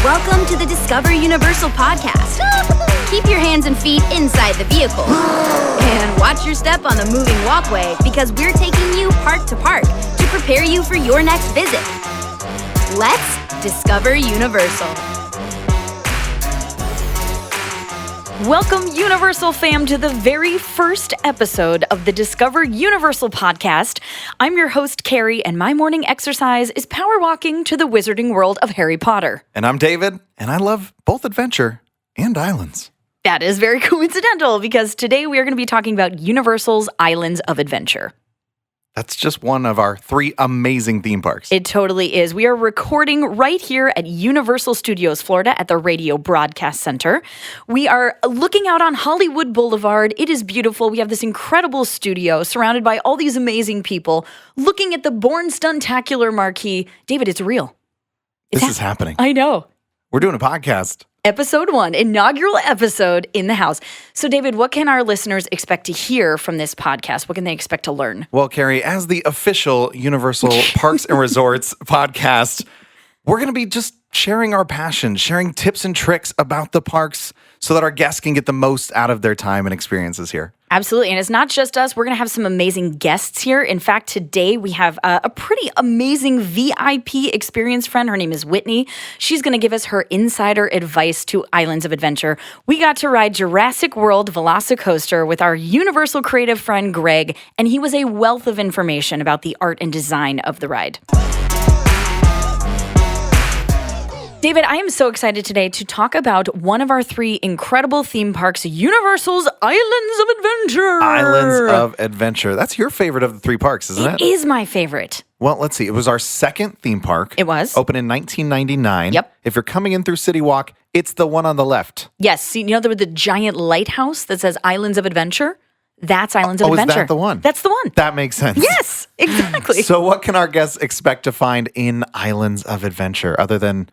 Welcome to the Discover Universal podcast. Keep your hands and feet inside the vehicle. And watch your step on the moving walkway because we're taking you park to park to prepare you for your next visit. Let's Discover Universal. Welcome, Universal fam, to the very first episode of the Discover Universal podcast. I'm your host, Kari, and my morning exercise is power walking to the wizarding world of Harry Potter. And I'm David, and I love both adventure and islands. That is very coincidental because today we are going to be talking about Universal's Islands of Adventure. That's just one of our 3 amazing theme parks. It totally is. We are recording right here at Universal Studios, Florida at the Radio Broadcast Center. We are looking out on Hollywood Boulevard. It is beautiful. We have this incredible studio surrounded by all these amazing people looking at the Born Stuntacular marquee. David, it's real. This is happening. I know. We're doing a podcast. Episode 1, inaugural episode in the house. So, David, what can our listeners expect to hear from this podcast? What can they expect to learn? Well, Kari, as the official Universal Parks and Resorts podcast, we're going to be just sharing our passion, sharing tips and tricks about the parks so that our guests can get the most out of their time and experiences here. Absolutely. And it's not just us. We're going to have some amazing guests here. In fact, today we have a pretty amazing VIP experience friend. Her name is Whitney. She's going to give us her insider advice to Islands of Adventure. We got to ride Jurassic World Velocicoaster with our Universal creative friend, Greg, and he was a wealth of information about the art and design of the ride. David, I am so excited today to talk about one of our 3 incredible theme parks, Universal's Islands of Adventure. Islands of Adventure. That's your favorite of the 3 parks, isn't it? It is my favorite. Well, let's see. It was our second theme park. It was. Opened in 1999. Yep. If you're coming in through City Walk, it's the one on the left. Yes. See, you know the giant lighthouse that says Islands of Adventure? That's Islands of Adventure. Is that the one? That's the one. That makes sense. Yes, exactly. So what can our guests expect to find in Islands of Adventure other than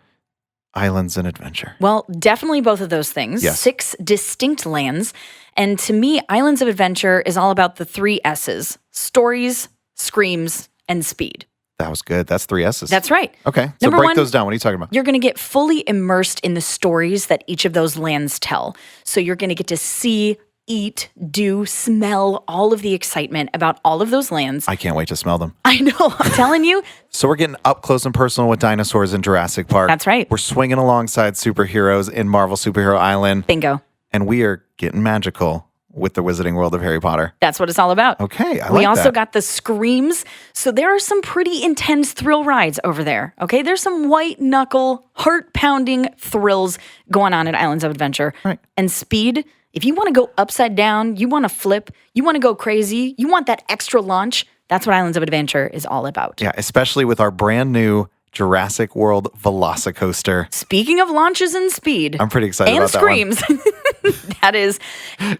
Islands and Adventure? Well, definitely both of those things. Yes. 6 distinct lands. And to me, Islands of Adventure is all about the 3 S's: stories, screams, and speed. That was good. That's 3 S's. That's right. Okay. So Number break 1, those down. What are you talking about? You're going to get fully immersed in the stories that each of those lands tell. So you're going to get to see, eat, do, smell all of the excitement about all of those lands. I can't wait to smell them. I know. I'm telling you. So we're getting up close and personal with dinosaurs in Jurassic Park. That's right. We're swinging alongside superheroes in Marvel Superhero Island. Bingo. And we are getting magical with the Wizarding World of Harry Potter. That's what it's all about. Okay, I like We also that. got the screams. So there are some pretty intense thrill rides over there. Okay, there's some white knuckle, heart-pounding thrills going on at Islands of Adventure. Right. And speed, if you want to go upside down, you want to flip, you want to go crazy, you want that extra launch, that's what Islands of Adventure is all about. Yeah, especially with our brand new Jurassic World Velocicoaster. Speaking of launches and speed. I'm pretty excited and about that one. screams. That is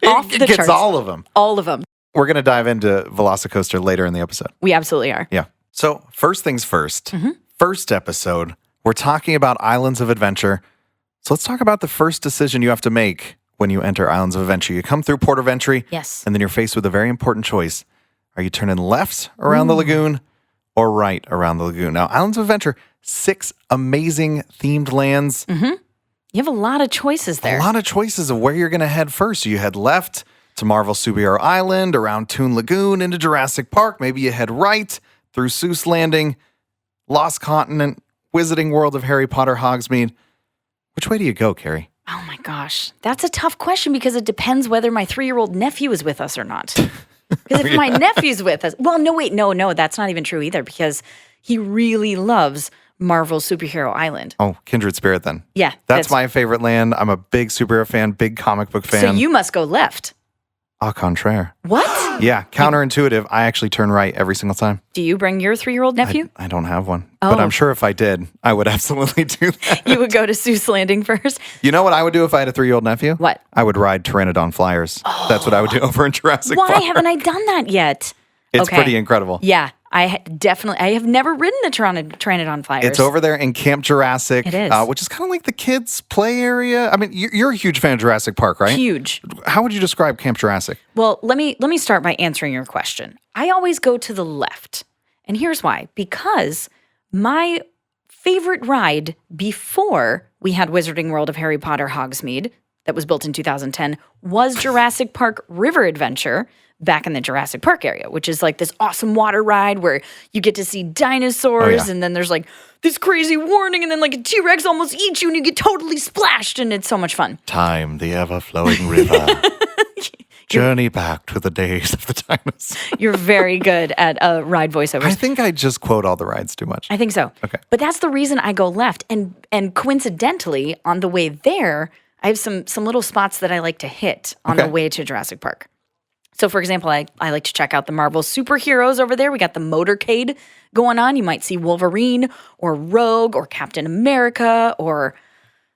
off the It gets charts. all of them. All of them. We're going to dive into Velocicoaster later in the episode. We absolutely are. Yeah. So first things first. Mm-hmm. First episode, we're talking about Islands of Adventure. So let's talk about the first decision you have to make when you enter Islands of Adventure. You come through Port of Entry. Yes. And then you're faced with a very important choice. Are you turning left around the lagoon or right around the lagoon? Now, Islands of Adventure, 6 amazing themed lands. You have a lot of choices there. A lot of choices of where you're going to head first. So you head left to Marvel Superhero Island, around Toon Lagoon, into Jurassic Park. Maybe you head right through Seuss Landing, Lost Continent, Wizarding World of Harry Potter, Hogsmeade. Which way do you go, Kari? Oh my gosh. That's a tough question because it depends whether my 3-year-old nephew is with us or not. Because if my nephew's with us, well, no, that's not even true either because he really loves Marvel Superhero Island. Oh, kindred spirit then. Yeah. That's my favorite land. I'm a big superhero fan, big comic book fan. So you must go left. Au contraire. What? Yeah, counterintuitive. I actually turn right every single time. Do you bring your 3-year-old nephew? I don't have one. But Oh. I'm sure if I did, I would absolutely do that. You would go to Seuss Landing first? You know what I would do if I had a 3-year-old nephew? What? I would ride Pteranodon flyers. That's what I would do over in Jurassic Why Park. haven't I done that yet? It's Okay. pretty incredible. Yeah, I have never ridden the Pteranodon flyers. It's over there in Camp Jurassic, It is. Which is kind of like the kids' play area. I mean, you're a huge fan of Jurassic Park, right? Huge. How would you describe Camp Jurassic? Well, let me start by answering your question. I always go to the left. And here's why. Because my favorite ride before we had Wizarding World of Harry Potter Hogsmeade that was built in 2010, was Jurassic Park River Adventure back in the Jurassic Park area, which is like this awesome water ride where you get to see dinosaurs and then there's like this crazy warning and then like a T-Rex almost eats you and you get totally splashed and it's so much fun. Time, the ever-flowing river. Journey back to the days of the dinosaurs. You're very good at ride voiceovers. I think I just quote all the rides too much. I think so. Okay. But that's the reason I go left. And coincidentally, on the way there, I have some little spots that I like to hit on the way to Jurassic Park. So, for example, I like to check out the Marvel superheroes over there. We got the motorcade going on. You might see Wolverine or Rogue or Captain America or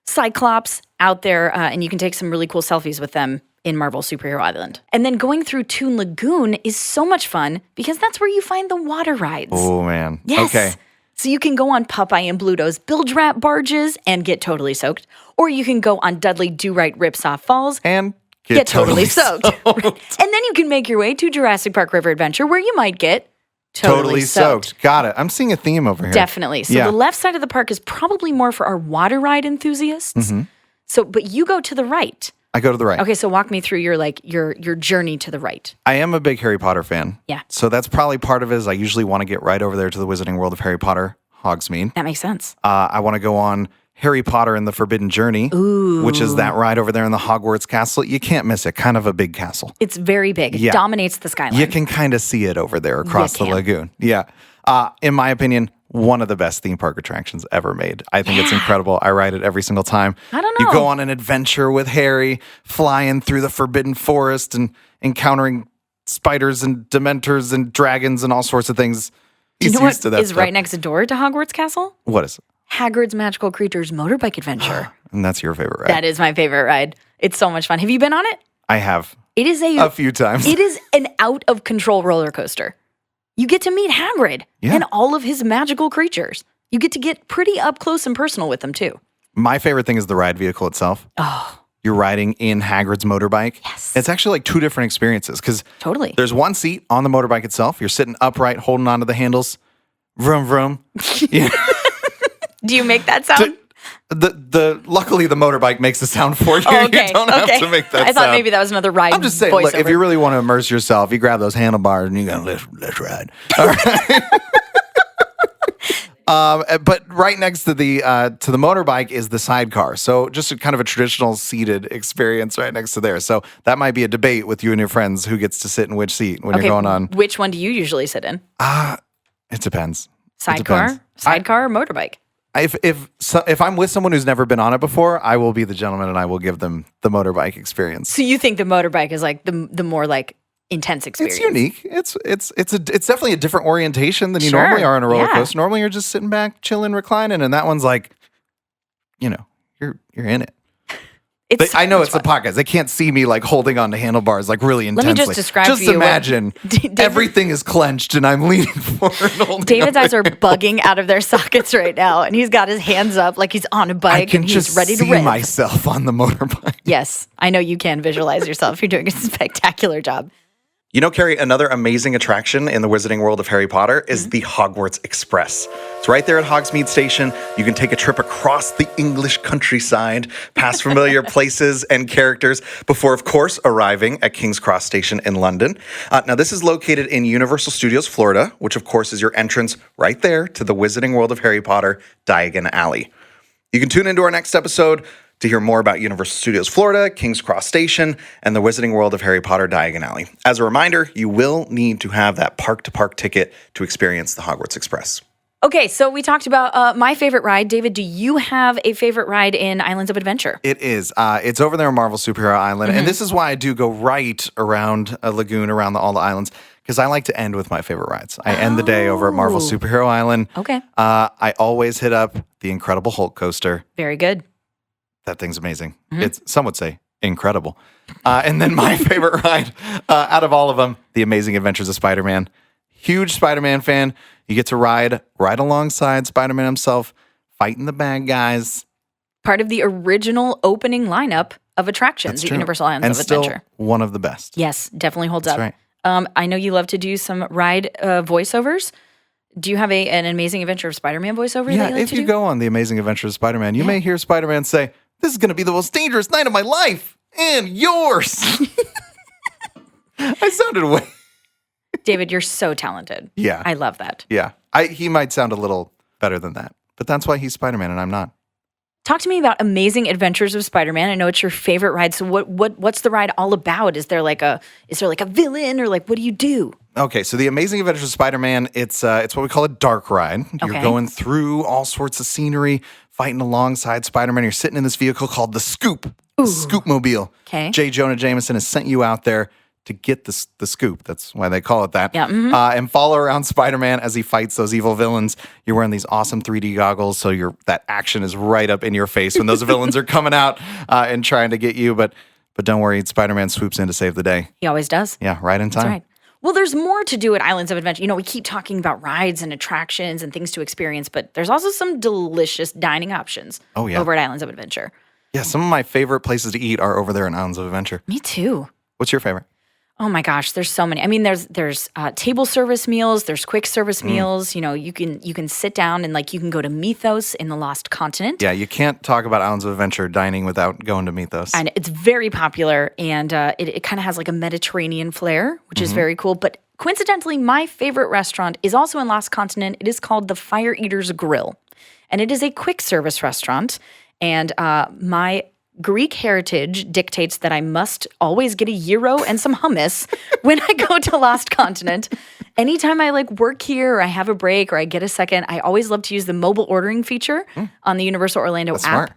Cyclops out there, and you can take some really cool selfies with them in Marvel Superhero Island. And then going through Toon Lagoon is so much fun because that's where you find the water rides. Oh, man. Yes. Okay. So you can go on Popeye and Bluto's bilge rat barges and get totally soaked, or you can go on Dudley Do-Right Ripsaw Falls And get totally soaked. And then you can make your way to Jurassic Park River Adventure where you might get totally soaked. Got it. I'm seeing a theme over here. Definitely. So the left side of the park is probably more for our water ride enthusiasts. So, but you go to the right. I go to the right. Okay, so walk me through your journey to the right. I am a big Harry Potter fan. Yeah. So that's probably part of it is I usually want to get right over there to the Wizarding World of Harry Potter, Hogsmeade. That makes sense. I want to go on Harry Potter and the Forbidden Journey, which is that ride over there in the Hogwarts castle. You can't miss it. Kind of a big castle. It's very big. It dominates the skyline. You can kind of see it over there across the lagoon. Yeah. In my opinion, one of the best theme park attractions ever made. I think it's incredible. I ride it every single time. I don't know. You go on an adventure with Harry, flying through the Forbidden Forest and encountering spiders and dementors and dragons and all sorts of things. Do you know what is right next door to Hogwarts Castle? What is it? Hagrid's Magical Creatures Motorbike Adventure. And that's your favorite ride. That is my favorite ride. It's so much fun. Have you been on it? I have. It is a few times. It is an out-of-control roller coaster. You get to meet Hagrid and all of his magical creatures. You get to get pretty up close and personal with them, too. My favorite thing is the ride vehicle itself. Oh. You're riding in Hagrid's motorbike. Yes. It's actually like two different experiences because Totally. there's one seat on the motorbike itself. You're sitting upright, holding onto the handles. Vroom, vroom. Yeah. Do you make that sound? Luckily the motorbike makes the sound for you. Oh, okay. You don't have to make that sound. I thought maybe that was another ride. I'm just saying, look, if you really want to immerse yourself, you grab those handlebars and you go, let's ride. All right. But right next to the motorbike is the sidecar. So just a kind of a traditional seated experience right next to there. So that might be a debate with you and your friends who gets to sit in which seat when you're going on. Which one do you usually sit in? It depends. Sidecar or motorbike? If I'm with someone who's never been on it before, I will be the gentleman and I will give them the motorbike experience. So you think the motorbike is like the more like intense experience? It's unique. It's definitely a different orientation than you normally are on a roller coaster. Normally you're just sitting back, chilling, reclining, and that one's like, you're in it. I know it's a podcast. They can't see me like holding on to handlebars like really intensely. Let me just describe just for you. Imagine everything is clenched and I'm leaning forward. And David's eyes are bugging out of their sockets right now, and he's got his hands up like he's on a bike and he's ready to see rip. myself on the motorbike. Yes, I know you can visualize yourself. You're doing a spectacular job. You know, Kari, another amazing attraction in the Wizarding World of Harry Potter is the Hogwarts Express. It's right there at Hogsmeade Station. You can take a trip across the English countryside, past familiar places and characters, before, of course, arriving at King's Cross Station in London. Now, this is located in Universal Studios, Florida, which, of course, is your entrance right there to the Wizarding World of Harry Potter, Diagon Alley. You can tune into our next episode to hear more about Universal Studios Florida, King's Cross Station, and the Wizarding World of Harry Potter Diagon Alley. As a reminder, you will need to have that park-to-park ticket to experience the Hogwarts Express. Okay, so we talked about my favorite ride. David, do you have a favorite ride in Islands of Adventure? It is. It's over there on Marvel Superhero Island, and this is why I do go right around a lagoon, around all the islands, because I like to end with my favorite rides. I end the day over at Marvel Superhero Island. Okay. I always hit up the Incredible Hulk coaster. Very good. That thing's amazing. Some would say incredible. And then my favorite ride out of all of them, The Amazing Adventures of Spider-Man. Huge Spider-Man fan. You get to ride right alongside Spider-Man himself, fighting the bad guys. Part of the original opening lineup of attractions at Universal Islands of Adventure. Still one of the best. Yes, definitely holds up. That's right. I know you love to do some ride voiceovers. Do you have an Amazing Adventure of Spider-Man voiceover that Yeah, you like if to you do? go on The Amazing Adventures of Spider-Man, you may hear Spider-Man say, "This is going to be the most dangerous night of my life and yours." I sounded way. David, you're so talented. Yeah. I love that. Yeah. He might sound a little better than that, but that's why he's Spider-Man and I'm not. Talk to me about Amazing Adventures of Spider-Man. I know it's your favorite ride. So what's the ride all about? Is there like a villain, or like what do you do? Okay, so The Amazing Adventures of Spider-Man, it's what we call a dark ride. You're Okay. going through all sorts of scenery, fighting alongside Spider-Man. You're sitting in this vehicle called the Scoop, the Scoop-mobile. Okay. J. Jonah Jameson has sent you out there to get the scoop. That's why they call it that. Yeah, And follow around Spider-Man as he fights those evil villains. You're wearing these awesome 3D goggles, so that action is right up in your face when those villains are coming out and trying to get you. But don't worry, Spider-Man swoops in to save the day. He always does. Yeah, right in time. That's right. Well, there's more to do at Islands of Adventure. You know, we keep talking about rides and attractions and things to experience, but there's also some delicious dining options over at Islands of Adventure. Yeah, some of my favorite places to eat are over there in Islands of Adventure. Me too. What's your favorite? Oh my gosh, there's so many. I mean, there's table service meals, there's quick service meals. You know, you can sit down and like you can go to Mythos in the Lost Continent. Yeah, you can't talk about Islands of Adventure dining without going to Mythos. And it's very popular, and it kind of has like a Mediterranean flair, which is very cool. But coincidentally, my favorite restaurant is also in Lost Continent. It is called the Fire Eater's Grill, and it is a quick service restaurant. And my Greek heritage dictates that I must always get a gyro and some hummus when I go to Lost Continent. Anytime I like work here or I have a break or I get a second, I always love to use the mobile ordering feature on the Universal Orlando app. Smart.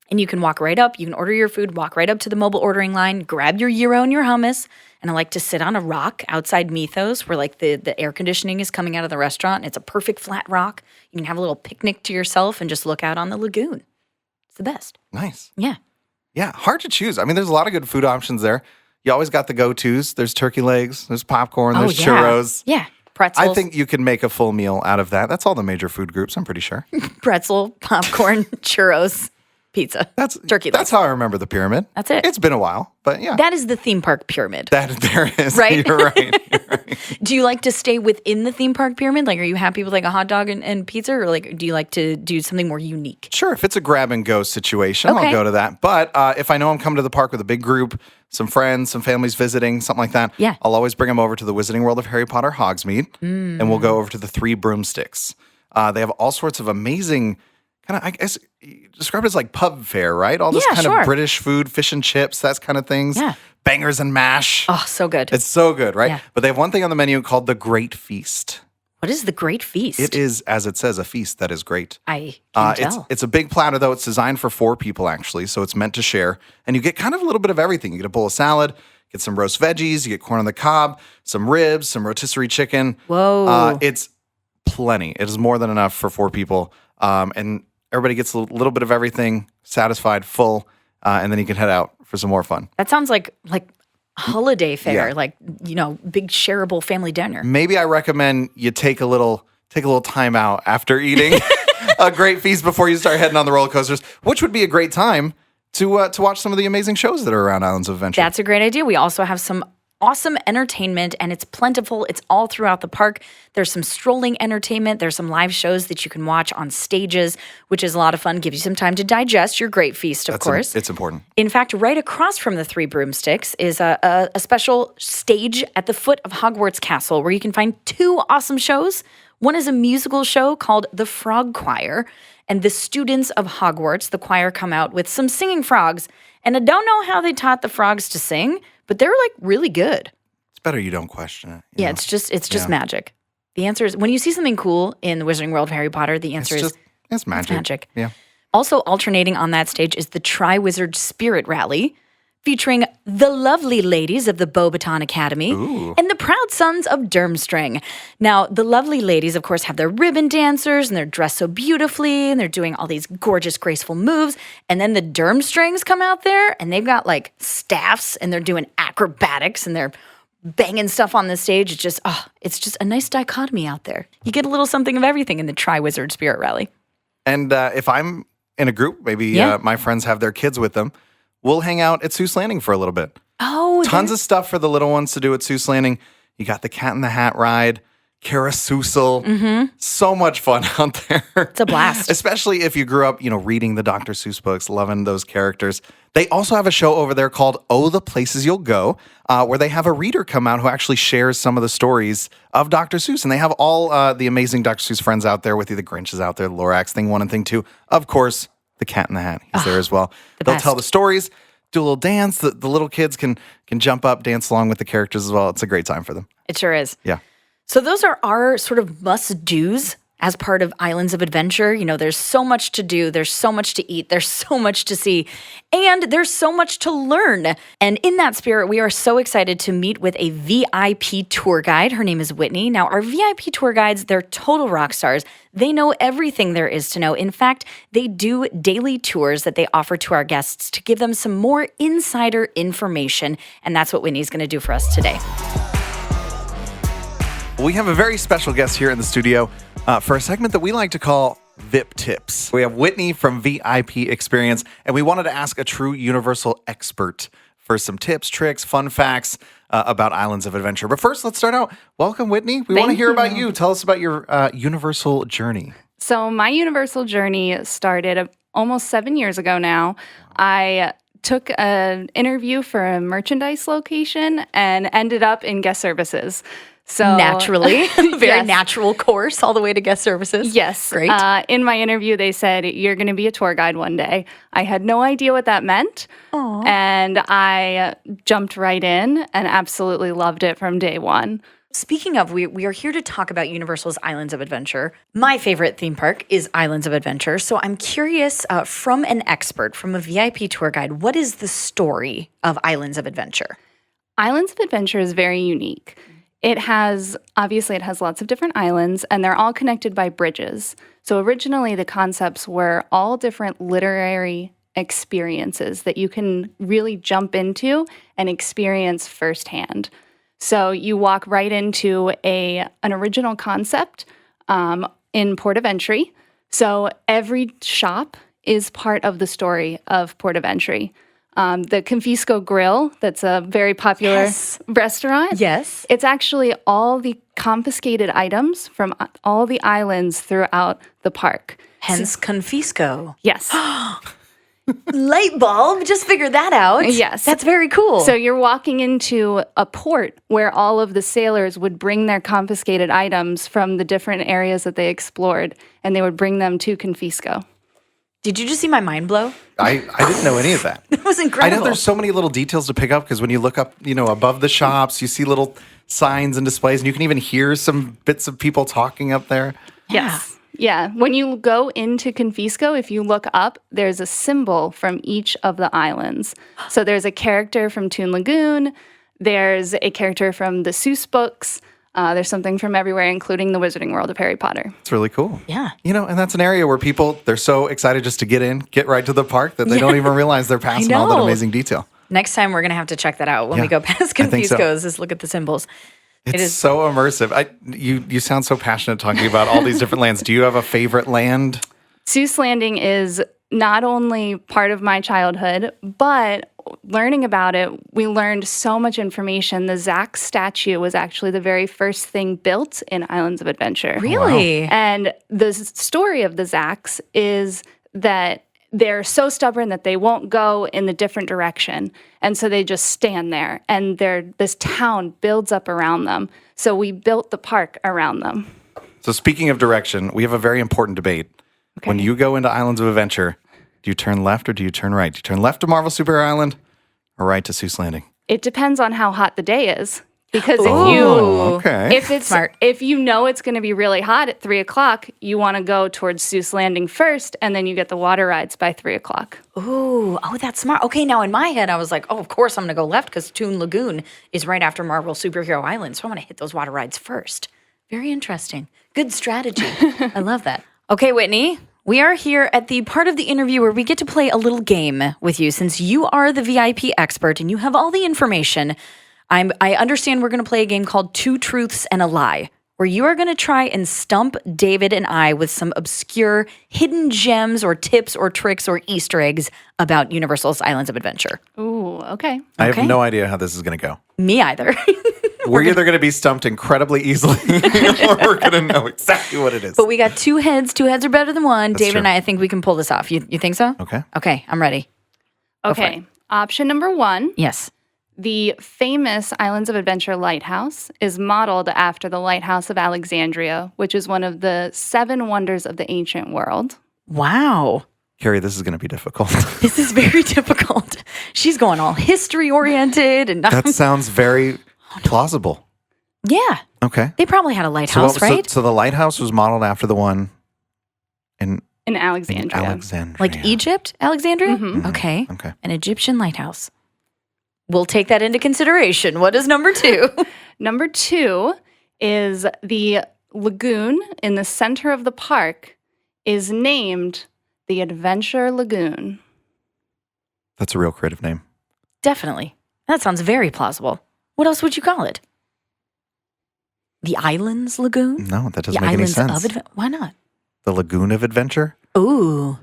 And you can walk right up, you can order your food, walk right up to the mobile ordering line, grab your gyro and your hummus. And I like to sit on a rock outside Mythos where like the air conditioning is coming out of the restaurant. It's a perfect flat rock. You can have a little picnic to yourself and just look out on the lagoon. It's the best. Nice. Yeah. Yeah, hard to choose. I mean, there's a lot of good food options there. You always got the go-tos. There's turkey legs, there's popcorn, there's churros. Yeah. Pretzels. I think you can make a full meal out of that. That's all the major food groups, I'm pretty sure. Pretzel, popcorn, churros, pizza. Turkey legs. That's how I remember the pyramid. That's it. It's been a while, but yeah. That is the theme park pyramid. There is. Right? You're right. You're right. Do you like to stay within the theme park pyramid? Like, are you happy with like a hot dog and pizza, or like, do you like to do something more unique? Sure, if it's a grab and go situation, Okay. I'll go to that. But if I know I'm coming to the park with a big group, some friends, some families visiting, something like that, Yeah. I'll always bring them over to the Wizarding World of Harry Potter Hogsmeade, and we'll go over to the 3 Broomsticks. They have all sorts of amazing kind of, I guess, describe it as like pub fare, right? All this Yeah, kind sure. of British food, fish and chips, that kind of things. Yeah. Bangers and mash. Oh, so good. It's so good, right? Yeah. But they have one thing on the menu called the Great Feast. What is the Great Feast? It is, as it says, a feast that is great. I can It's tell. it's a big platter, though. It's designed for 4 people, actually, so it's meant to share. And you get kind of a little bit of everything. You get a bowl of salad, get some roast veggies, you get corn on the cob, some ribs, some rotisserie chicken. Whoa. It's plenty. It is more than enough for 4 people. And everybody gets a little bit of everything, satisfied, full, and then you can head out for some more fun. That sounds like holiday fare, Yeah. like, you know, big shareable family dinner. Maybe I recommend you take a little time out after eating a great feast before you start heading on the roller coasters, which would be a great time to watch some of the amazing shows that are around Islands of Adventure. That's a great idea. We also have some awesome entertainment, and it's plentiful. It's all throughout the park. There's some strolling entertainment. There's some live shows that you can watch on stages, which is a lot of fun. Gives you some time to digest your great feast, of course. It's important. In fact, right across from the 3 Broomsticks is a special stage at the foot of Hogwarts Castle where you can find 2 awesome shows. One is a musical show called The Frog Choir, and the students of Hogwarts, the choir, come out with some singing frogs. And I don't know how they taught the frogs to sing, but they're like really good. It's better you don't question it. Yeah, it's just magic. The answer is, when you see something cool in the Wizarding World of Harry Potter, the answer is it's magic. magic. Yeah. Also alternating on that stage is the Tri-Wizard Spirit Rally, featuring the lovely ladies of the Beauxbaton Academy and the proud sons of Durmstrang. Now, the lovely ladies, of course, have their ribbon dancers, and they're dressed so beautifully, and they're doing all these gorgeous, graceful moves. And then the Durmstrangs come out there, and they've got like staffs, and they're doing acrobatics, and they're banging stuff on the stage. It's just a nice dichotomy out there. You get a little something of everything in the Tri-Wizard Spirit Rally. And if I'm in a group, maybe my friends have their kids with them, we'll hang out at Seuss Landing for a little bit. Oh, Tons of stuff for the little ones to do at Seuss Landing. You got the Cat in the Hat ride. carousel. So much fun out there. It's a blast. Especially if you grew up, reading the Dr. Seuss books, loving those characters. They also have a show over there called Oh, the Places You'll Go, where they have a reader come out who actually shares some of the stories of Dr. Seuss. And they have all the amazing Dr. Seuss friends out there with you. The Grinch is out there, the Lorax, Thing 1 and Thing 2. Of course, the Cat in the Hat. He's there as well. They'll tell the stories, do a little dance. The little kids can jump up, dance along with the characters as well. It's a great time for them. It sure is. Yeah. So those are our sort of must-dos as part of Islands of Adventure. There's so much to do. There's so much to eat. There's so much to see. And there's so much to learn. And in that spirit, we are so excited to meet with a VIP tour guide. Her name is Whitney. Now, our VIP tour guides, they're total rock stars. They know everything there is to know. In fact, they do daily tours that they offer to our guests to give them some more insider information. And that's what Whitney's going to do for us today. We have a very special guest here in the studio for a segment that we like to call VIP Tips. We have Whitney from VIP Experience, and we wanted to ask a true universal expert for some tips, tricks, fun facts about Islands of Adventure. But first, let's start out. Welcome, Whitney. We want to hear about you. Tell us about your universal journey. So my universal journey started almost 7 years ago now. I took an interview for a merchandise location and ended up in guest services. So naturally, very yes. natural course all the way to guest services. Yes. Great. In my interview, they said, you're going to be a tour guide one day. I had no idea what that meant. Aww. And I jumped right in and absolutely loved it from day one. Speaking of, we are here to talk about Universal's Islands of Adventure. My favorite theme park is Islands of Adventure. So I'm curious, from an expert, from a VIP tour guide, what is the story of Islands of Adventure? Islands of Adventure is very unique. It has lots of different islands, and they're all connected by bridges. So originally, the concepts were all different literary experiences that you can really jump into and experience firsthand. So you walk right into an original concept in Port of Entry. So every shop is part of the story of Port of Entry. The Confisco Grill, that's a very popular restaurant. Yes. It's actually all the confiscated items from all the islands throughout the park. Hence Confisco. Yes. Light bulb, just figured that out. Yes. That's very cool. So you're walking into a port where all of the sailors would bring their confiscated items from the different areas that they explored, and they would bring them to Confisco. Did you just see my mind blow? I didn't know any of that. It was incredible. I know there's so many little details to pick up because when you look up, above the shops, you see little signs and displays, and you can even hear some bits of people talking up there. Yes. Yeah. When you go into Confisco, if you look up, there's a symbol from each of the islands. So there's a character from Toon Lagoon. There's a character from the Seuss books. There's something from everywhere, including the Wizarding World of Harry Potter. It's really cool. Yeah. And that's an area where people, they're so excited just to get right to the park that they don't even realize they're passing all that amazing detail. Next time we're going to have to check that out when we go past Confisco's, is look at the symbols. It's so immersive. You sound so passionate talking about all these different lands. Do you have a favorite land? Seuss Landing is not only part of my childhood, but learning about it, we learned so much information. The Zax statue was actually the very first thing built in Islands of Adventure. Really? Wow. And the story of the Zax is that they're so stubborn that they won't go in the different direction. And so they just stand there, and this town builds up around them. So we built the park around them. So speaking of direction, we have a very important debate. Okay. When you go into Islands of Adventure, do you turn left or do you turn right? Do you turn left to Marvel Superhero Island or right to Seuss Landing? It depends on how hot the day is. Because if you know it's going to be really hot at 3:00, you want to go towards Seuss Landing first, and then you get the water rides by 3:00. Oh, that's smart. Okay, now in my head, I was like, of course I'm going to go left because Toon Lagoon is right after Marvel Superhero Island, so I'm going to hit those water rides first. Very interesting. Good strategy. I love that. Okay, Whitney, we are here at the part of the interview where we get to play a little game with you. Since you are the VIP expert and you have all the information, I understand we're going to play a game called Two Truths and a Lie, where you are going to try and stump David and I with some obscure hidden gems or tips or tricks or Easter eggs about Universal's Islands of Adventure. Ooh, okay. I have no idea how this is going to go. Me either. We're either going to be stumped incredibly easily or we're going to know exactly what it is. But we got two heads. Two heads are better than one. David true. and I think we can pull this off. You think so? Okay. Okay, I'm ready. Okay. Option number 1. Yes. The famous Islands of Adventure lighthouse is modeled after the Lighthouse of Alexandria, which is one of the 7 wonders of the ancient world. Wow. Carrie, this is going to be difficult. This is very difficult. She's going all history oriented and That sounds very plausible. yeah. Okay. They probably had a lighthouse, right? So the lighthouse was modeled after the one in In Alexandria. Alexandria. Like Egypt, Alexandria? Mhm. Okay. Okay. An Egyptian lighthouse. We'll take that into consideration. What is number 2? Number 2 is the lagoon in the center of the park is named the Adventure Lagoon. That's a real creative name. Definitely. That sounds very plausible. What else would you call it? The Islands Lagoon? No, that doesn't The make any Islands sense. of Why not? The Lagoon of Adventure? Ooh.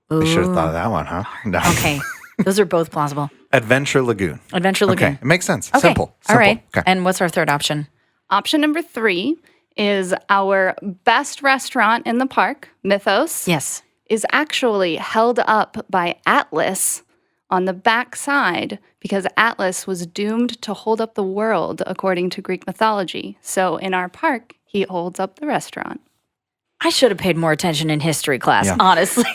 They should have thought of that one, huh? No. Okay. Those are both plausible. Adventure Lagoon. Adventure Lagoon. Okay, it makes sense. Okay. Simple. All right. Okay. And what's our third option? Option number 3 is our best restaurant in the park, Mythos, Yes. is actually held up by Atlas on the back side because Atlas was doomed to hold up the world according to Greek mythology. So in our park, he holds up the restaurant. I should have paid more attention in history class, Yeah. honestly.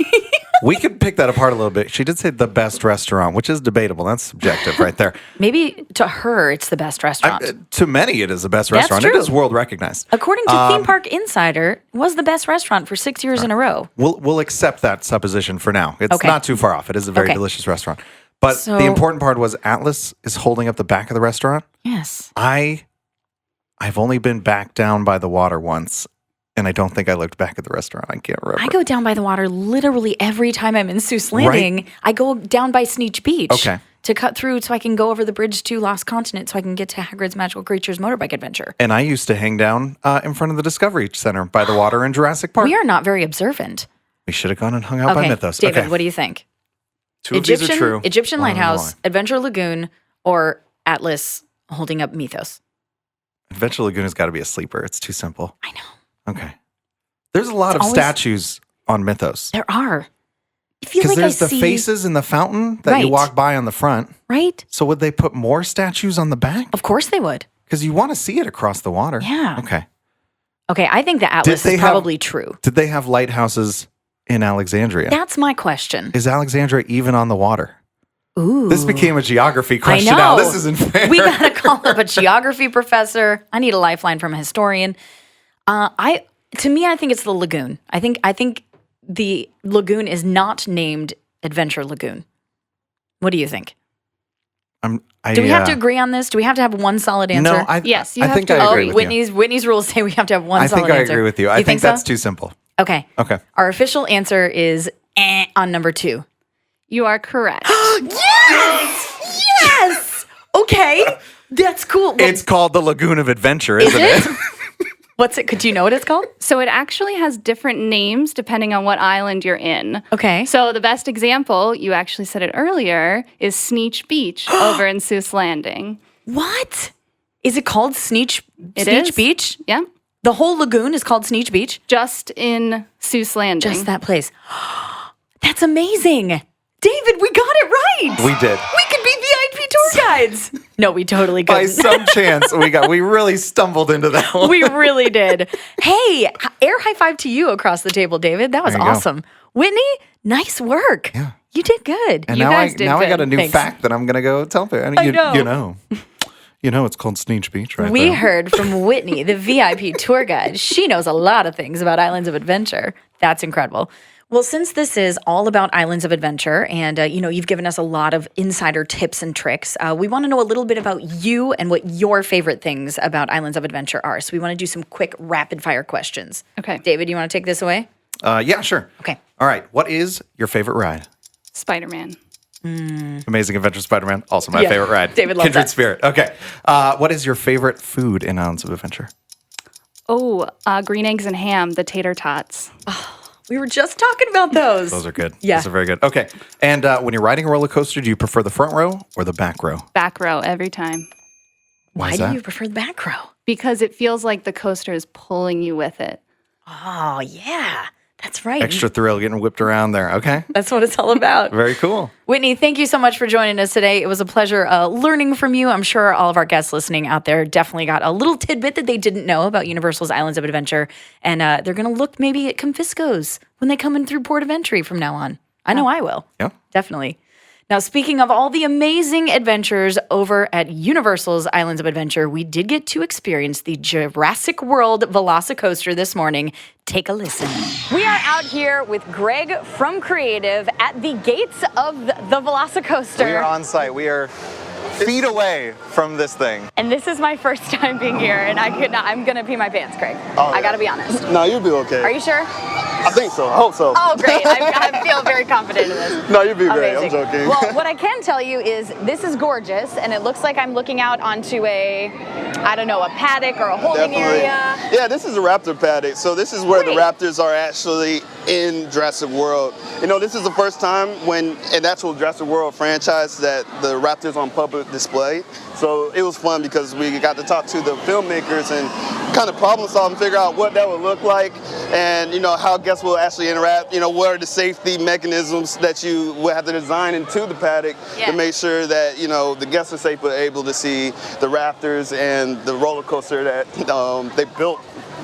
We could pick that apart a little bit. She did say the best restaurant, which is debatable. That's subjective right there. Maybe to her, it's the best restaurant. To many, it is the best That's restaurant. true. It is world recognized. According to Theme Park Insider, it was the best restaurant for 6 years in a row. We'll accept that supposition for now. It's Okay. not too far off. It is a very Okay. delicious restaurant. But So- the important part was Atlas is holding up the back of the restaurant. Yes. I've only been back down by the water once, and I don't think I looked back at the restaurant. I can't remember. I go down by the water literally every time I'm in Seuss Landing. I go down by Sneech Beach Okay. to cut through so I can go over the bridge to Lost Continent so I can get to Hagrid's Magical Creatures motorbike adventure. And I used to hang down in front of the Discovery Center by the water in Jurassic Park. We are not very observant. We should have gone and hung out by Okay, Mythos. David, Okay. what do you think? Two of these are true. Egyptian One of them Lighthouse, wrong. Adventure Lagoon, or Atlas holding up Mythos? Adventure Lagoon has got to be a sleeper. It's too simple. I know. Okay. There's a lot of always- statues on Mythos. There are. I feel Because like I there's the see, faces in the fountain that you Right. walk by on the front. right? So would they put more statues on the back? Of course they would. Because you want to see it across the water. Yeah. Okay. Okay, I think the Atlas they is have- probably true. Did they have lighthouses in Alexandria? That's my question. Is Alexandria even on the water? Ooh. This became a geography question I now. know. This isn't fair. We gotta call up a geography professor. I need a lifeline from a historian. I think it's the lagoon. I think the lagoon is not named Adventure Lagoon. What do you think? Do we have to agree on this? Do we have to have one solid answer? No, Yes, you I have think to- I agree with you. Whitney's rules say we have to have one I solid think I answer. agree with you. I You think so? that's too simple. Okay. Okay. Our official answer is on number 2. You are correct. Yes! Yes! Okay. That's cool. Well, It's called the Lagoon of Adventure, is isn't it? it? What's it? Do you know what it's called? So it actually has different names depending on what island you're in. Okay. So the best example, you actually said it earlier, is Sneech Beach over in Seuss Landing. What? Is it called Sneech It Sneech is. Beach? Yeah. The whole lagoon is called Sneech Beach? Just in Seuss Landing. Just that place. That's amazing. David, we got it right. We did. We could be VIP tour guides. No, we totally By couldn't. some chance, we really stumbled into that one. We really did. Hey, air high five to you across the table, David. That was There you go. awesome. Whitney, nice work. Yeah. You did good. And You now guys did I got good. a new Thanks. fact that I'm going to go tell people. I know. You know it's called Sneech Beach, right? We there. heard from Whitney, the VIP tour guide. She knows a lot of things about Islands of Adventure. That's incredible. Well, since this is all about Islands of Adventure and, you've given us a lot of insider tips and tricks, we want to know a little bit about you and what your favorite things about Islands of Adventure are. So we want to do some quick rapid fire questions. Okay. David, you want to take this away? Yeah, sure. Okay. All right. What is your favorite ride? Spider-Man. Amazing Adventure Spider-Man. Also my Yeah. favorite ride. David loves Kindred that. Spirit. Okay. What is your favorite food in Islands of Adventure? Oh, green eggs and ham, the tater tots. We were just talking about those. Those are good. Yeah. Those are very good. Okay. And when you're riding a roller coaster, do you prefer the front row or the back row? Back row every time. Why Why is do that? you prefer the back row? Because it feels like the coaster is pulling you with it. Oh, yeah. That's right. Extra thrill getting whipped around there. Okay. That's what it's all about. Very cool. Whitney, thank you so much for joining us today. It was a pleasure learning from you. I'm sure all of our guests listening out there definitely got a little tidbit that they didn't know about Universal's Islands of Adventure. And they're going to look maybe at Confisco's when they come in through Port of Entry from now on. I know I will. Yeah. Definitely. Now, speaking of all the amazing adventures over at Universal's Islands of Adventure, we did get to experience the Jurassic World Velocicoaster this morning. Take a listen. We are out here with Greg from Creative at the gates of the Velocicoaster. We are on site. We are feet away from this thing. And this is my first time being here, and I'm gonna pee my pants, Craig. Oh, I yeah. gotta be honest. No, you'll be okay. Are you sure? I think so. I hope so. Oh, great. I feel very confident in this. No, you'll be great. I'm Amazing. joking. Well, what I can tell you is this is gorgeous, and it looks like I'm looking out onto a paddock or a holding Definitely. area. Yeah, this is a raptor paddock. So this is where Great. the raptors are actually in Jurassic World. You know, this is the first time when an actual Jurassic World franchise that the raptors on public display. So it was fun because we got to talk to the filmmakers and kind of problem solve and figure out what that would look like and, you know, how guests will actually interact. You know, what are the safety mechanisms that you will have to design into the paddock Yeah. to make sure that, you know, the guests are safe but able to see the raptors and the roller coaster that they built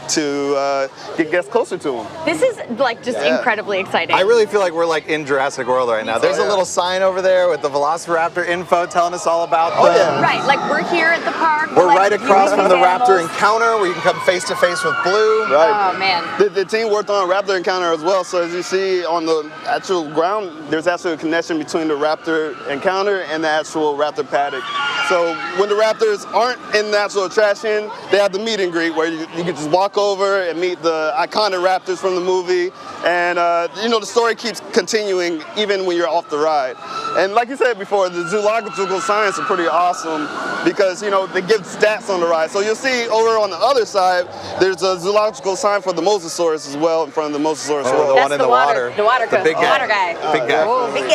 to get guests closer to them. This is like just Yeah. incredibly exciting. I really feel like we're like in Jurassic World right now. There's a little sign over there with the Velociraptor info telling us all about them. yeah. Right, like we're here at the park. We're like, right across viewing from the these Raptor animals. encounter where you can come face to face with Blue. Right. Oh man. The team worked on a Raptor encounter as well, so as you see on the actual ground, there's actually a connection between the Raptor encounter and the actual Raptor paddock. So when the Raptors aren't in the actual attraction, they have the meet and greet where you can just walk over and meet the iconic Raptors from the movie. And you know, the story keeps continuing even when you're off the ride. And like you said before, the zoological science are pretty awesome because, you know, they give stats on the ride. So you'll see over on the other side, there's a zoological sign for the Mosasaurus as well in front of the Mosasaurus. Oh, the That's one in the the water. The water The big guy. water guy. Big guy. Oh, big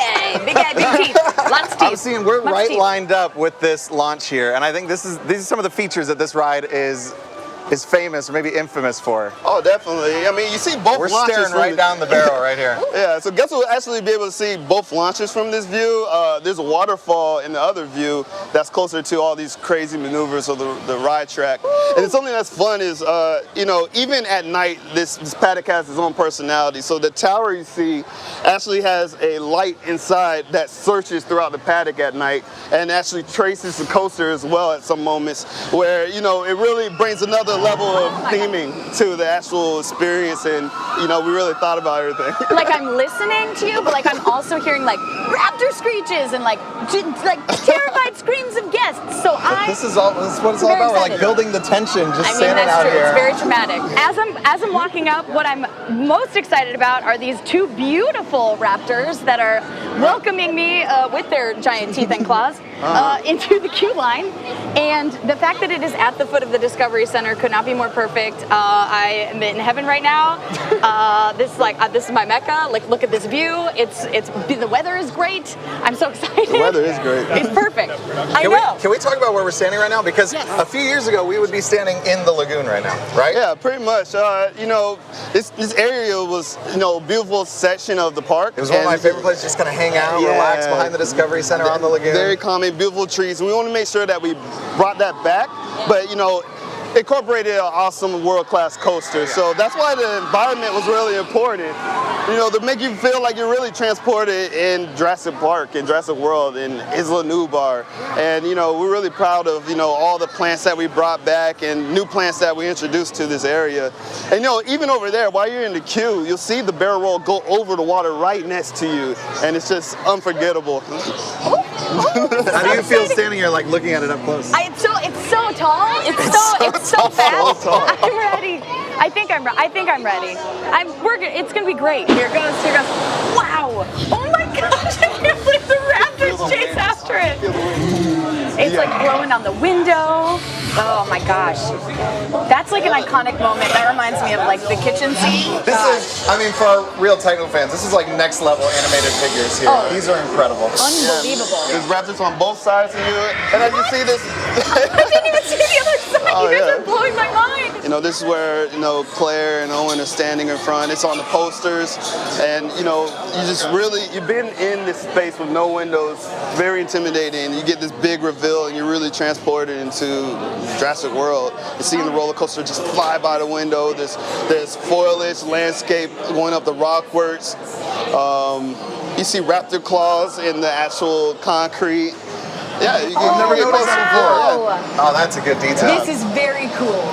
guy, big teeth. Lots of teeth. I'm seeing we're Much right teeth. lined up with this launch here, and I think these are some of the features that this ride is famous or maybe infamous for. Oh, definitely. I mean, you see both We're launches staring from right the- down the barrel right here. Yeah, so guests will actually be able to see both launches from this view. There's a waterfall in the other view that's closer to all these crazy maneuvers of the ride track. And something that's fun is, you know, even at night, this paddock has its own personality. So the tower you see actually has a light inside that searches throughout the paddock at night and actually traces the coaster as well at some moments where, you know, it really brings another level of theming to the actual experience. And, you know, we really thought about everything. Like I'm listening to you, but like I'm also hearing like raptor screeches and like terrified screams of guests. So This is what it's all Very about. We're like excited. building the tension, just I mean, standing that's out true. here. It's very traumatic. As I'm walking up, what I'm most excited about are these two beautiful raptors that are welcoming me with their giant teeth and claws into the queue line. And the fact that it is at the foot of the Discovery Center could not be more perfect. I am in heaven right now. This is my mecca. Like, look at this view. The weather is great. I'm so excited. The weather is great. It's perfect. I Can know. we talk about where we're standing right now? Because a few years ago, we would be standing in the lagoon right now, right? Yeah, pretty much. You know, this area was, you know, a beautiful section of the park. It was one of my favorite places, just kind of hang out, Yeah. relax behind the Discovery Center on the lagoon. Very calming, beautiful trees. And we want to make sure that we brought that back, but, you know, incorporated an awesome world-class coaster. So that's why the environment was really important, you know, to make you feel like you're really transported in Jurassic Park, in Jurassic World, in Isla Nublar. And, you know, we're really proud of, you know, all the plants that we brought back and new plants that we introduced to this area. And, you know, even over there, while you're in the queue, you'll see the barrel roll go over the water right next to you. And it's just unforgettable. How do you feel standing here, like looking at it up close? It's so tall. It's so fast. tall. I'm ready. I think I'm ready. It's gonna be great. Here goes. Wow. Oh my gosh! I can't believe the raptors chase after it. It's like blowing on the window. Oh my gosh. That's like an iconic moment. That reminds me of like the kitchen scene. This is, I mean, for our real techno fans, this is like next level animated figures here. Oh. These are incredible. Unbelievable. There's Raptors on both sides of you, and as you see this, I didn't even see the other side. Oh, You guys yeah. are blowing my mind. you know, this is where, you know, Claire and Owen are standing in front. It's on the posters, and, you know, you've been in this space with no windows, very intimidating. You get this big reveal, and you're really transported into Jurassic World. You're seeing the roller coaster just fly by the window. There's foliage, landscape going up the rockworks. You see raptor claws in the actual concrete. Yeah, you've never noticed that before. Yeah. Oh, that's a good detail. This is very cool.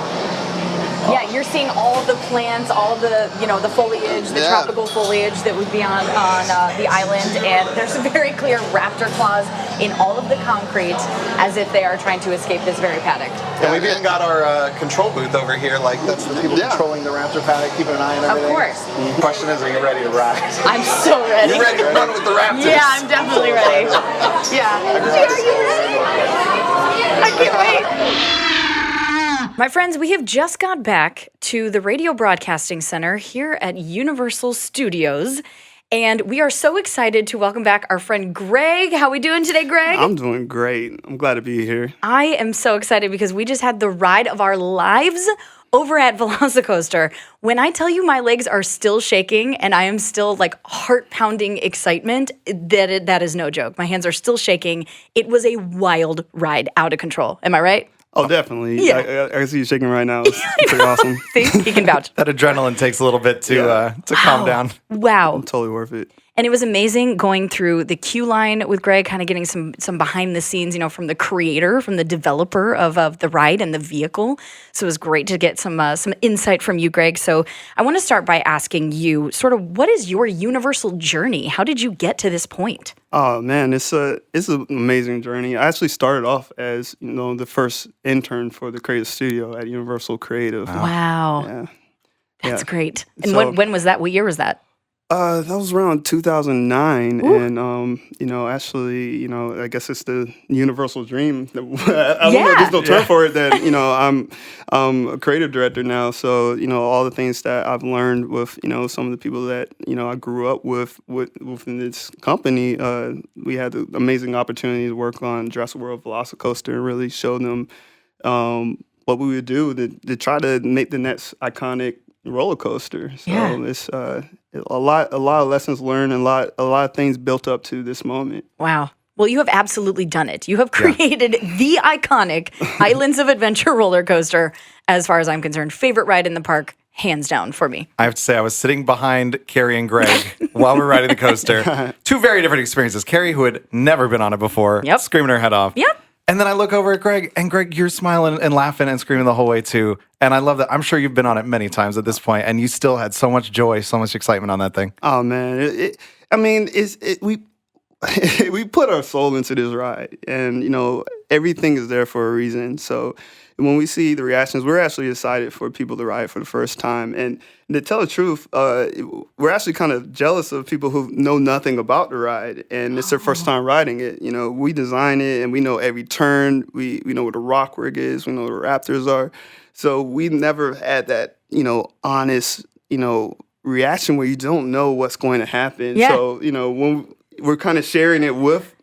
Yeah, you're seeing all of the plants, all of the, you know, the foliage, the Yeah. tropical foliage that would be on the island, and there's very clear raptor claws in all of the concrete as if they are trying to escape this very paddock. And we've even got our control booth over here. Like, that's the people Yeah. controlling the raptor paddock, keeping an eye on Of everything. course. The question is, are you ready to ride? I'm so ready. You ready to run with the raptors? Yeah, I'm definitely ready. Yeah. Are you ready? I can't wait. My friends, we have just got back to the Radio Broadcasting Center here at Universal Studios, and we are so excited to welcome back our friend Greg. How we doing today, Greg? I'm doing great. I'm glad to be here. I am so excited because we just had the ride of our lives over at Velocicoaster. When I tell you my legs are still shaking and I am still like heart-pounding excitement, that is no joke. My hands are still shaking. It was a wild ride, out of control. Am I right? Oh, definitely. Yeah. I see you shaking right now. It's pretty awesome. See, he can vouch. That adrenaline takes a little bit to calm down. Wow. Totally worth it. And it was amazing going through the queue line with Greg, kind of getting some behind the scenes, you know, from the creator, from the developer of the ride and the vehicle. So it was great to get some insight from you, Greg. So I want to start by asking you, sort of, what is your Universal journey? How did you get to this point? Oh man, it's an amazing journey. I actually started off as, you know, the first intern for the creative studio at Universal Creative. Wow, Yeah. that's Yeah. great. And So- when was that? What year was that? That was around 2009, and you know, actually, you know, I guess it's the universal dream. I don't know, Yeah. there's no term for it. That, you know, I'm a creative director now, so, you know, all the things that I've learned with, you know, some of the people that, you know, I grew up within this company. We had the amazing opportunity to work on Jurassic World Velocicoaster and really show them what we would do to try to make the next iconic roller coaster. So Yeah. it's a lot of lessons learned and a lot of things built up to this moment. Wow. Well, you have absolutely done it. You have created the iconic Islands of Adventure roller coaster, as far as I'm concerned. Favorite ride in the park, hands down for me. I have to say, I was sitting behind Kari and Greg while we were riding the coaster. Two very different experiences. Kari, who had never been on it before, Yep. screaming her head off. Yep. And then I look over at Greg, and Greg, you're smiling and laughing and screaming the whole way too. And I love that. I'm sure you've been on it many times at this point, and you still had so much joy, so much excitement on that thing. Oh man, we put our soul into this ride, and, you know, everything is there for a reason. So when we see the reactions, we're actually excited for people to ride for the first time. And to tell the truth, we're actually kind of jealous of people who know nothing about the ride, and it's their first time riding it. You know, we design it, and we know every turn. We know where the rock rig is. We know where the raptors are. So we never had that, you know, honest, you know, reaction where you don't know what's going to happen. Yeah. So, you know, when we're kind of sharing it with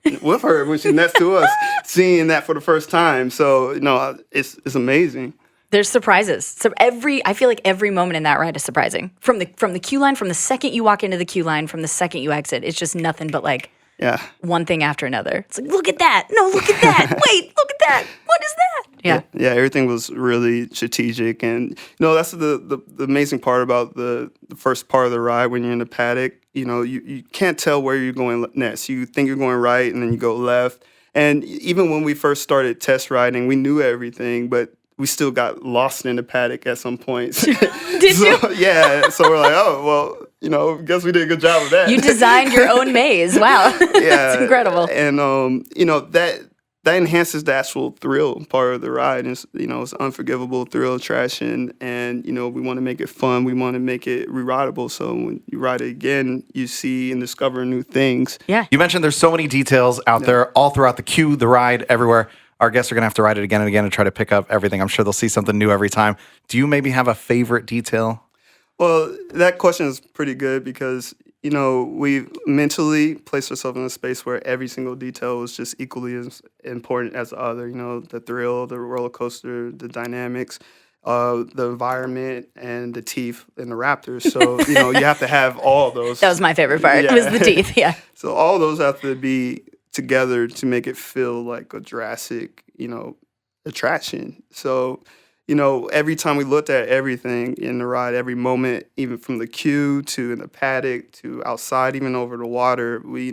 her when she's next to us, seeing that for the first time. So, you know, it's amazing. There's surprises. So I feel like every moment in that ride is surprising. From the queue line, from the second you walk into the queue line, from the second you exit, it's just nothing but like Yeah. one thing after another. It's like, look at that. No, look at that. Wait, look at that. What is that? Yeah. Yeah, everything was really strategic, and, you know, that's the amazing part about the first part of the ride. When you're in the paddock, you know, you can't tell where you're going next. You think you're going right, and then you go left. And even when we first started test riding, we knew everything, but we still got lost in the paddock at some points. Did you? Yeah, so we're like, oh, well, you know, guess we did a good job of that. You designed your own maze. Wow. Yeah, That's incredible. And you know, that enhances the actual thrill part of the ride. It's, you know, it's unforgivable thrill attraction, and, you know, we want to make it fun. We want to make it re-rideable. So when you ride it again, you see and discover new things. Yeah. You mentioned there's so many details out there all throughout the queue, the ride, everywhere. our guests are going to have to ride it again and again and try to pick up everything. I'm sure they'll see something new every time. Do you maybe have a favorite detail? Well, that question is pretty good because, we've mentally placed ourselves in a space where every single detail is just equally as important as the other. The thrill, the roller coaster, the dynamics, the environment, and the teeth and the raptors. So, you have to have all of those. That was my favorite part, was the teeth, yeah. So all those have to be together to make it feel like a Jurassic, attraction. So, every time we looked at everything in the ride, every moment, even from the queue to in the paddock to outside, even over the water, we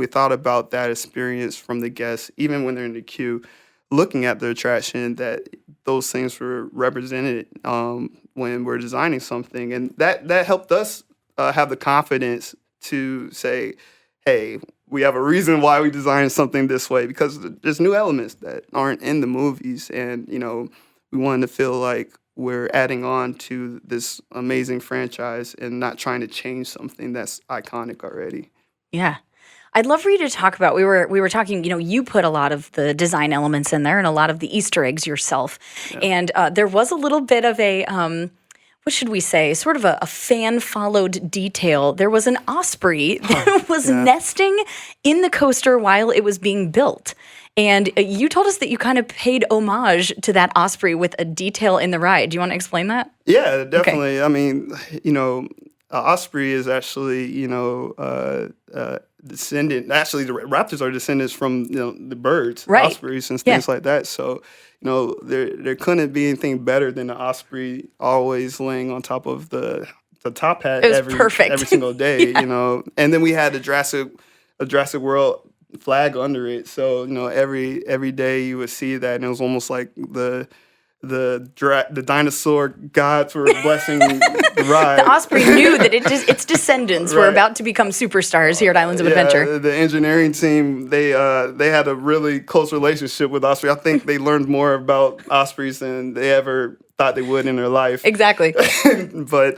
thought about that experience from the guests, even when they're in the queue, looking at the attraction, that those things were represented when we're designing something. And that helped us have the confidence to say, hey, we have a reason why we designed something this way, because there's new elements that aren't in the movies. And, we wanted to feel like we're adding on to this amazing franchise and not trying to change something that's iconic already. Yeah. I'd love for you to talk about, we were talking, you put a lot of the design elements in there and a lot of the Easter eggs yourself. Yeah. And there was a little bit of a, what should we say, sort of a fan-followed detail. There was an osprey that was nesting in the coaster while it was being built. And you told us that you kind of paid homage to that osprey with a detail in the ride. Do you want to explain that? Yeah, definitely. Okay. I mean, osprey is actually, descendant. Actually, the raptors are descendants from the birds, right. Ospreys and things like that. So, there couldn't be anything better than the osprey always laying on top of the top hat every single day. And then we had the Jurassic World flag under it, so every day you would see that, and it was almost like the dinosaur gods were blessing the ride. The osprey knew that its descendants were about to become superstars here at Islands of Adventure. The engineering team, they had a really close relationship with osprey. I think they learned more about ospreys than they ever thought they would in their life. Exactly. But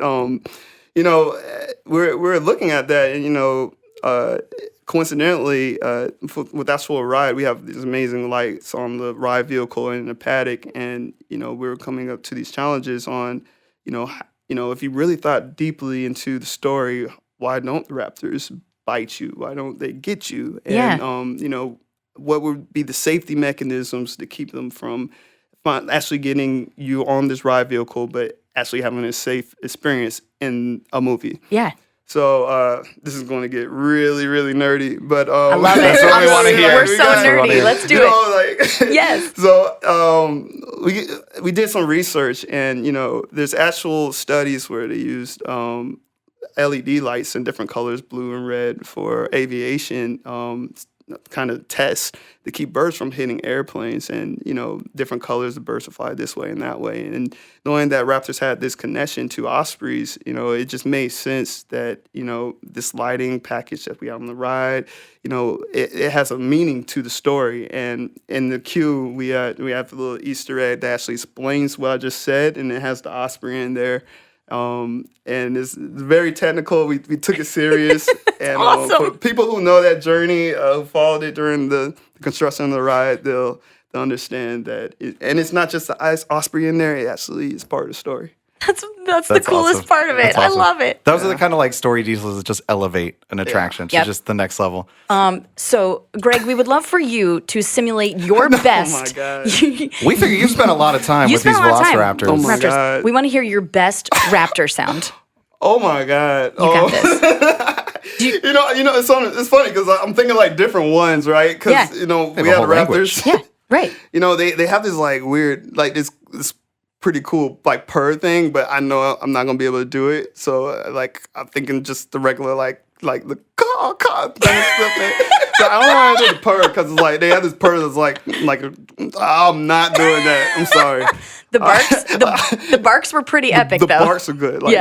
we're looking at that, and coincidentally, with that sort of ride, we have these amazing lights on the ride vehicle and in the paddock, and we're coming up to these challenges on, if you really thought deeply into the story, why don't the raptors bite you? Why don't they get you? And what would be the safety mechanisms to keep them from actually getting you on this ride vehicle, but actually having a safe experience in a movie? Yeah. So this is going to get really, really nerdy, but I love it. That's what we want to hear. We're so nerdy. Let's do it. Yes. So we did some research, and there's actual studies where they used LED lights in different colors, blue and red, for aviation kind of tests to keep birds from hitting airplanes, and different colors, the birds will fly this way and that way. And knowing that raptors had this connection to ospreys, it just made sense that this lighting package that we have on the ride, it has a meaning to the story. And in the queue, we have a little Easter egg that actually explains what I just said, and it has the osprey in there. And it's very technical. We took it serious. And awesome. For people who know that journey, who followed it during the construction of the ride, they'll understand that. And it's not just the osprey in there. It actually is part of the story. That's the coolest awesome. part of it. Awesome. I love it. Those are the kind of story details that just elevate an attraction to just the next level. So, Greg, we would love for you to simulate your best. Oh my God. We figure you've spent a lot of time with these Velociraptors. Oh my God. We want to hear your best raptor sound. Oh my God. You got this. It's funny because I'm thinking different ones, right? Because we have the raptors. Yeah, right. They have this weird this pretty cool purr thing, but I know I'm not gonna be able to do it. So I'm thinking just the regular the caw thing. So I don't want to do the purr because they have this purr that's I'm not doing that. I'm sorry. The barks the barks were pretty epic the though. The barks are good. I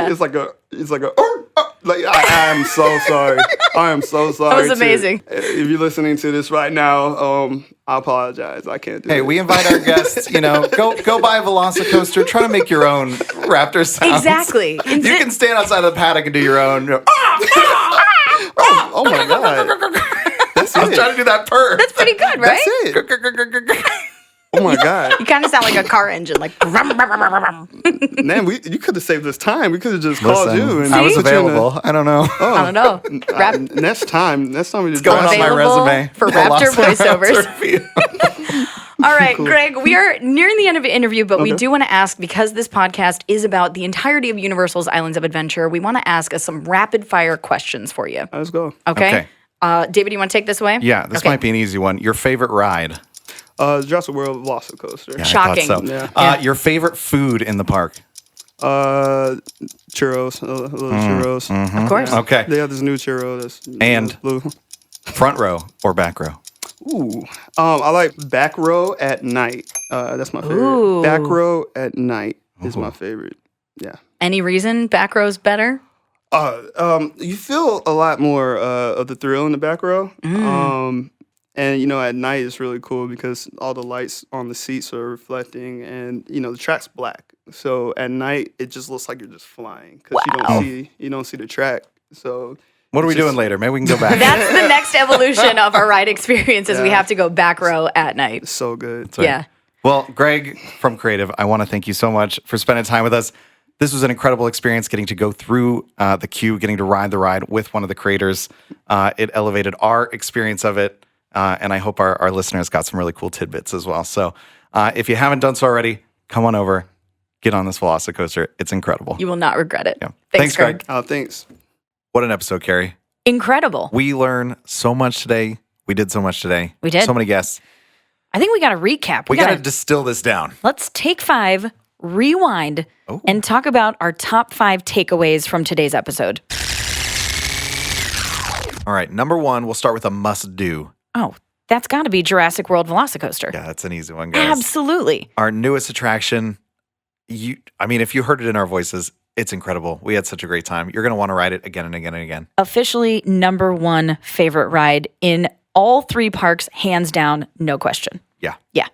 am so sorry. I am so sorry. That was amazing. If you're listening to this right now, I apologize. I can't do it. Hey, we invite our guests, go buy a Velocicoaster, try to make your own raptor sounds. Exactly. You can stand outside of the paddock and do your own. Oh my God. I was trying to do that purr. That's pretty good, right? That's it. Oh my God. You kind of sound like a car engine, like. Man, you could have saved us time. We could have just called you. And I was put you in available. I don't know. I don't know. Next time we just Going on my Available resume. for Raptor voiceovers. voiceovers. All right, Greg, we are nearing the end of the interview, but we do want to ask, because this podcast is about the entirety of Universal's Islands of Adventure, we want to ask us some rapid fire questions for you. Let's go. Okay? David, you want to take this away? Yeah, this might be an easy one. Your favorite ride? Jurassic World Velocicoaster. Yeah, Shocking. I thought so. Yeah. Your favorite food in the park? Churros. Little churros. Of course. Mm-hmm. Okay. They have this new churro that's And? blue. Front row or back row? Ooh. I like back row at night. That's my favorite. Ooh. Back row at night is my favorite. Yeah. Any reason back row's better? You feel a lot more of the thrill in the back row. And at night it's really cool because all the lights on the seats are reflecting, and the track's black. So at night it just looks like you're just flying because you don't see the track. So What are we doing later? Maybe we can go back. That's the next evolution of our ride experience is we have to go back row at night. It's so good. That's right. Yeah. Well, Greg from Creative, I want to thank you so much for spending time with us. This was an incredible experience getting to go through the queue, getting to ride the ride with one of the creators. It elevated our experience of it, and I hope our listeners got some really cool tidbits as well. So if you haven't done so already, come on over, get on this Velocicoaster. It's incredible. You will not regret it. Yeah. Thanks, Greg. Thanks. What an episode, Kari. Incredible. We learned so much today. We did so much today. We did. So many guests. I think we got to recap. We got to distill this down. Let's take 5, rewind, and talk about our top 5 takeaways from today's episode. All right. Number 1, we'll start with a must-do. Oh, that's got to be Jurassic World Velocicoaster. Yeah, that's an easy one, guys. Absolutely. Our newest attraction, if you heard it in our voices, it's incredible. We had such a great time. You're going to want to ride it again and again and again. Officially number 1 favorite ride in all 3 parks, hands down, no question. Yeah. Yeah.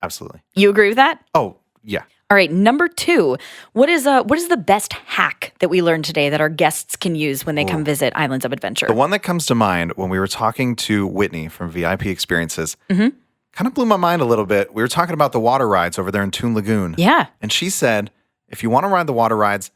Absolutely. You agree with that? Oh, yeah. All right, number 2. What is the best hack that we learned today that our guests can use when they come visit Islands of Adventure? The one that comes to mind when we were talking to Whitney from VIP Experiences kind of blew my mind a little bit. We were talking about the water rides over there in Toon Lagoon. Yeah. And she said, if you want to ride the water rides,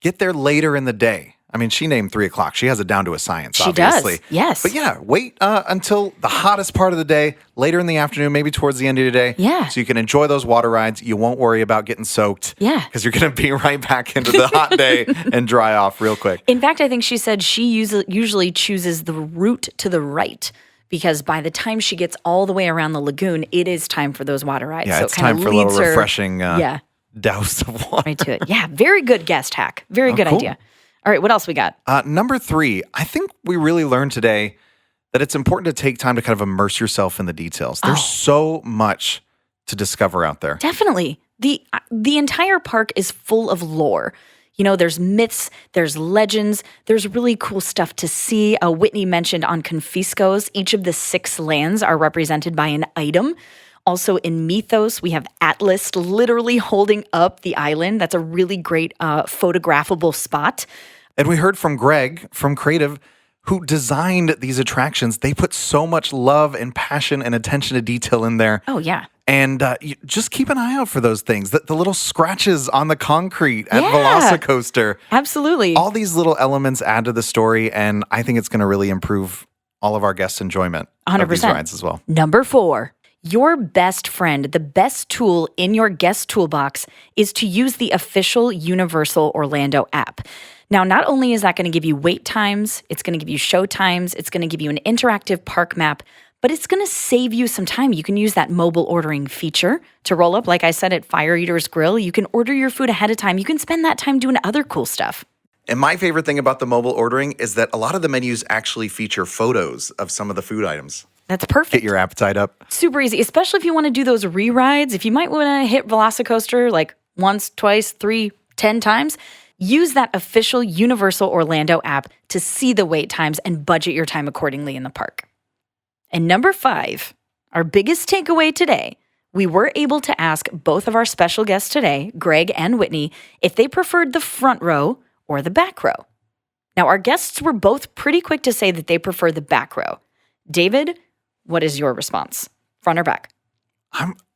get there later in the day. I mean, she named 3 o'clock. She has it down to a science, She obviously. does, yes. But yeah, wait until the hottest part of the day, later in the afternoon, maybe towards the end of the day. Yeah. So you can enjoy those water rides. You won't worry about getting soaked. Yeah. Because you're going to be right back into the hot day and dry off real quick. In fact, I think she said she usually chooses the route to the right because by the time she gets all the way around the lagoon, it is time for those water rides. Yeah, so it's it kinda time for a little leads her refreshing douse of water. right to it. Yeah, very good guest hack. Very good cool. idea. All right, what else we got? Number 3, I think we really learned today that it's important to take time to kind of immerse yourself in the details. There's so much to discover out there. Definitely. The entire park is full of lore. There's myths, there's legends, there's really cool stuff to see. Whitney mentioned on Confiscos, each of the 6 lands are represented by an item. Also in Mythos, we have Atlas literally holding up the island. That's a really great photographable spot. And we heard from Greg from Creative, who designed these attractions. They put so much love and passion and attention to detail in there. Oh, yeah. And you just keep an eye out for those things. The little scratches on the concrete at Yeah. Velocicoaster. Absolutely. All these little elements add to the story, and I think it's going to really improve all of our guests' enjoyment of these 100%. rides as well. Number 4, your best friend, the best tool in your guest toolbox is to use the official Universal Orlando app. Now, not only is that going to give you wait times, it's going to give you show times, it's going to give you an interactive park map, but it's going to save you some time. You can use that mobile ordering feature to roll up, like I said, at Fire Eater's Grill. You can order your food ahead of time. You can spend that time doing other cool stuff. And my favorite thing about the mobile ordering is that a lot of the menus actually feature photos of some of the food items. That's perfect. Get your appetite up. Super easy, especially if you want to do those re-rides. If you might want to hit Velocicoaster like once, twice, 3, 10 times, use that official Universal Orlando app to see the wait times and budget your time accordingly in the park. And number 5, our biggest takeaway today, we were able to ask both of our special guests today, Greg and Whitney, if they preferred the front row or the back row. Now, our guests were both pretty quick to say that they prefer the back row. David, what is your response? Front or back?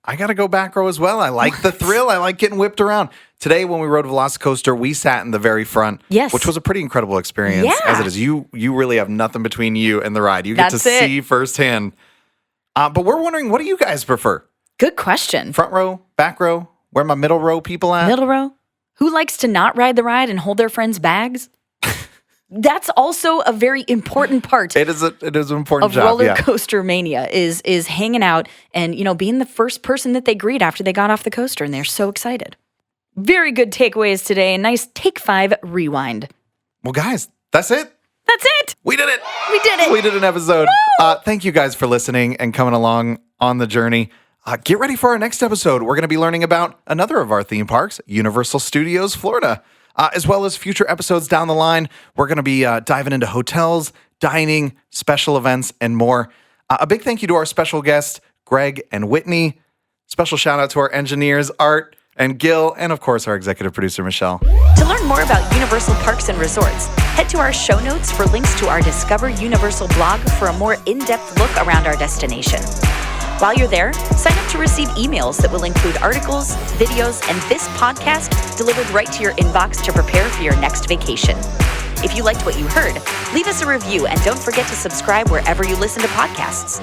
I got to go back row as well. I like the thrill. I like getting whipped around. Today, when we rode Velocicoaster, we sat in the very front, which was a pretty incredible experience. Yeah. As it is, you really have nothing between you and the ride. You get to see firsthand. But we're wondering, what do you guys prefer? Good question. Front row, back row? Where my middle row people at? Middle row? Who likes to not ride the ride and hold their friends' bags? That's also a very important part. It is an important of job. roller coaster mania is hanging out and being the first person that they greet after they got off the coaster, and they're so excited. Very good takeaways today. Nice take 5 rewind. Well, guys, that's it. That's it. We did it. We did it. We did an episode. Thank you guys for listening and coming along on the journey. Get ready for our next episode. We're going to be learning about another of our theme parks, Universal Studios Florida. As well as future episodes down the line. We're going to be diving into hotels, dining, special events, and more. A big thank you to our special guests, Greg and Whitney. Special shout out to our engineers, Art and Gil, and of course our executive producer, Michelle. To learn more about Universal Parks and Resorts, head to our show notes for links to our Discover Universal blog for a more in-depth look around our destination. While you're there, sign up to receive emails that will include articles, videos, and this podcast delivered right to your inbox to prepare for your next vacation. If you liked what you heard, leave us a review and don't forget to subscribe wherever you listen to podcasts.